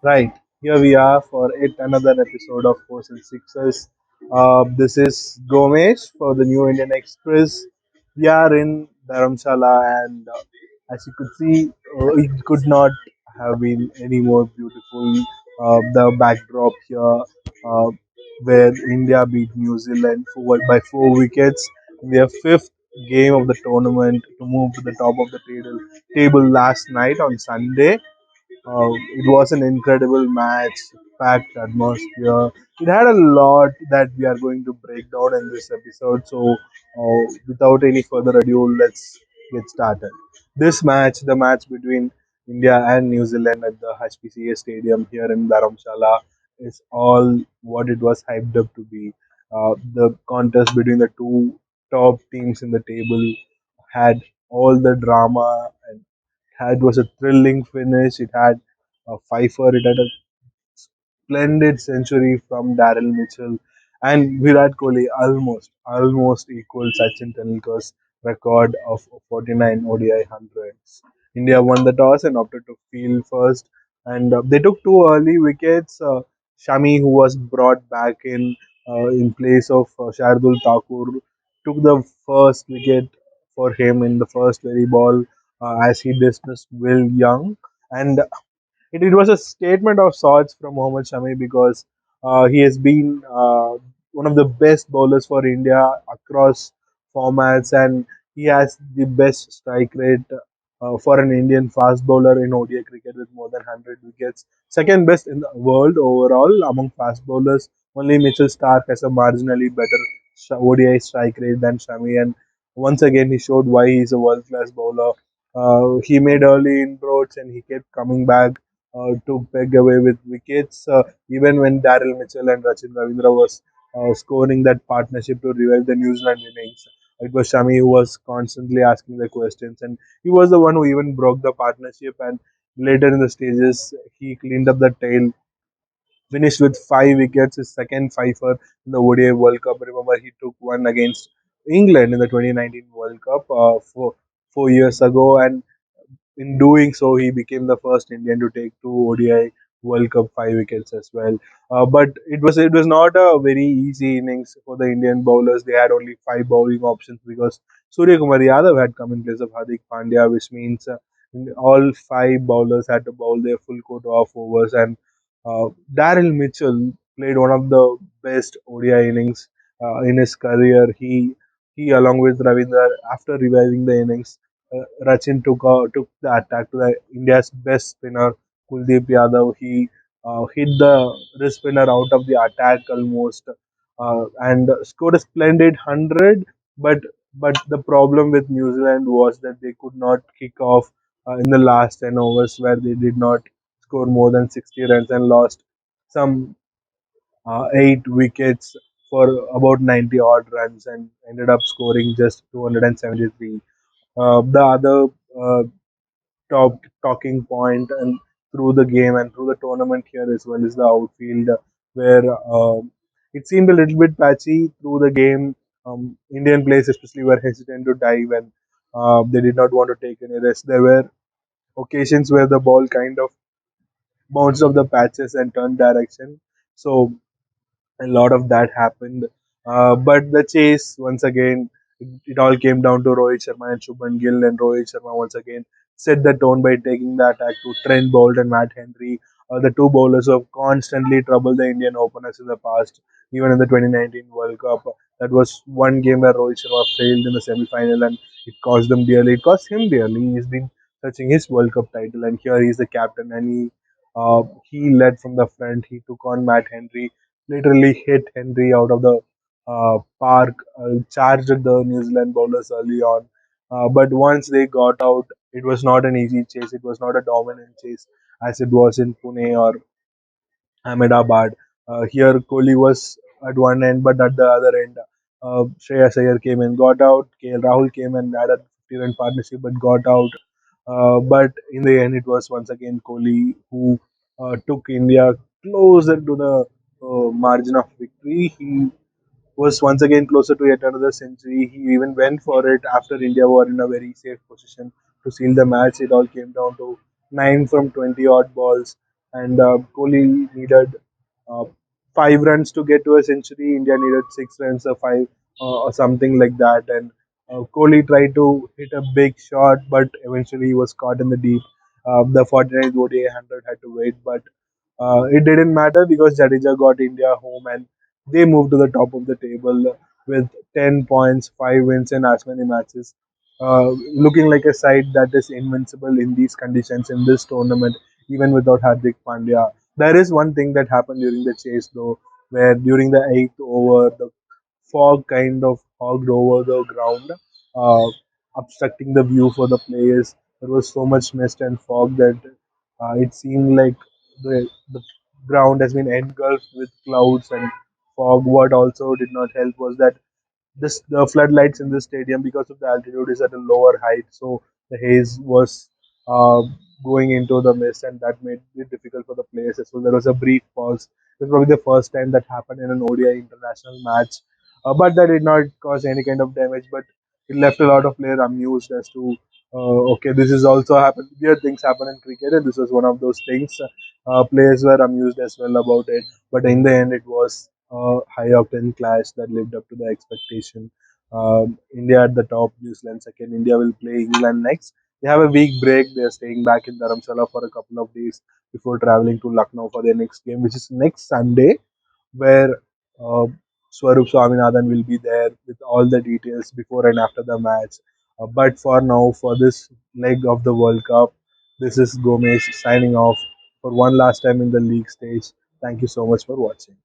Right, here we are for yet another episode of Fours and Sixers. This is Gomesh for the New Indian Express. We are in Dharamsala, and as you could see, it could not have been any more beautiful. The backdrop here, uh, where India beat New Zealand by 4 wickets in their fifth game of the tournament to move to the top of the table last night on Sunday. It was an incredible match, packed atmosphere. It had a lot that we are going to break down in this episode. So, without any further ado, let's get started. This match, the match between India and New Zealand at the HPCA Stadium here in Dharamsala, is all what it was hyped up to be. The contest between the two top teams in the table had all the drama and it was a thrilling finish. It had a fifer. It had a splendid century from Daryl Mitchell, and Virat Kohli almost equaled Sachin Tendulkar's record of 49 ODI hundreds. India won the toss and opted to field first, and they took two early wickets. Shami, who was brought back in place of Shardul Thakur, took the first wicket for him in the first very ball as he dismissed Will Young. And it was a statement of sorts from Mohammed Shami because he has been one of the best bowlers for India across formats, and he has the best strike rate for an Indian fast bowler in ODI cricket with more than 100 wickets. Second best in the world overall among fast bowlers. Only Mitchell Stark has a marginally better ODI strike rate than Shami, and once again he showed why he is a world class bowler. He made early inroads and he kept coming back to peg away with wickets. Even when Daryl Mitchell and Rachin Ravindra was scoring that partnership to revive the New Zealand innings, it was Shami who was constantly asking the questions, and he was the one who even broke the partnership. And later in the stages, he cleaned up the tail, finished with 5 wickets, his second fifer in the ODI World Cup. Remember, he took one against England in the 2019 World Cup 4 years ago, and in doing so, he became the first Indian to take two ODI World Cup 5 wickets as well. But it was not a very easy innings for the Indian bowlers. They had only five bowling options because Surya Kumar Yadav had come in place of Hardik Pandya, which means all five bowlers had to bowl their full quota of overs. And Daryl Mitchell played one of the best ODI innings in his career. He along with Ravindra, after reviving the innings, Rachin took the attack to the India's best spinner Kuldeep Yadav. He hit the wrist spinner out of the attack almost and scored a splendid 100. But the problem with New Zealand was that they could not kick off in the last 10 overs, where they did not score more than 60 runs and lost some 8 wickets for about 90 odd runs and ended up scoring just 273. The other top talking point and through the game and through the tournament here as well is the outfield, where it seemed a little bit patchy through the game. Indian players especially were hesitant to dive, and they did not want to take any risk. There were occasions where the ball kind of bounced off the patches and turned direction. So a lot of that happened. But the chase, once again, it all came down to Rohit Sharma and Shubman Gill, and Rohit Sharma once again set the tone by taking the attack to Trent Bolt and Matt Henry, the two bowlers who have constantly troubled the Indian openers in the past, even in the 2019 World Cup. That was one game where Rohit Sharma failed in the semi-final, and it cost them dearly. It cost him dearly. He's been touching his World Cup title, and here he's the captain, and he led from the front. He took on Matt Henry, literally hit Henry out of the park, charged the New Zealand bowlers early on. But once they got out, it was not an easy chase. It was not a dominant chase as it was in Pune or Ahmedabad. Here, Kohli was at one end, but at the other end, Shreyas Iyer came and got out. KL Rahul came and had a 50-run partnership, but got out. But in the end, it was once again Kohli who took India closer to the margin of victory. He was once again closer to yet another century. He even went for it after India were in a very safe position to seal the match. It all came down to 9 from 20 odd balls. and Kohli needed uh, 5 runs to get to a century. India needed 6 runs or five or something like that. And Kohli tried to hit a big shot, but eventually he was caught in the deep. The 49th ODI 100 had to wait, but it didn't matter because Jadeja got India home and they moved to the top of the table with 10 points, 5 wins, and as many matches. Looking like a side that is invincible in these conditions in this tournament, even without Hardik Pandya. There is one thing that happened during the chase, though, where during the eighth over, the fog kind of hogged over the ground, uh, obstructing the view for the players. There was so much mist and fog that it seemed like the ground has been engulfed with clouds and fog. What also did not help was that this the floodlights in the stadium, because of the altitude, is at a lower height, so the haze was uh, going into the mist, and that made it difficult for the players as well. There was a brief pause. It was probably the first time that happened in an ODI international match, but that did not cause any kind of damage. But it left a lot of players amused as to okay, this is also happened. Weird things happen in cricket, and this was one of those things. Players were amused as well about it, but in the end, it was a high octane clash that lived up to the expectation. India at the top, New Zealand second. India will play England next. They have a week break. They are staying back in Dharamsala for a couple of days before traveling to Lucknow for their next game, which is next Sunday, where uh, Swarup Swaminathan will be there with all the details before and after the match. But for now, for this leg of the World Cup, this is Gomesh signing off for one last time in the league stage. Thank you so much for watching.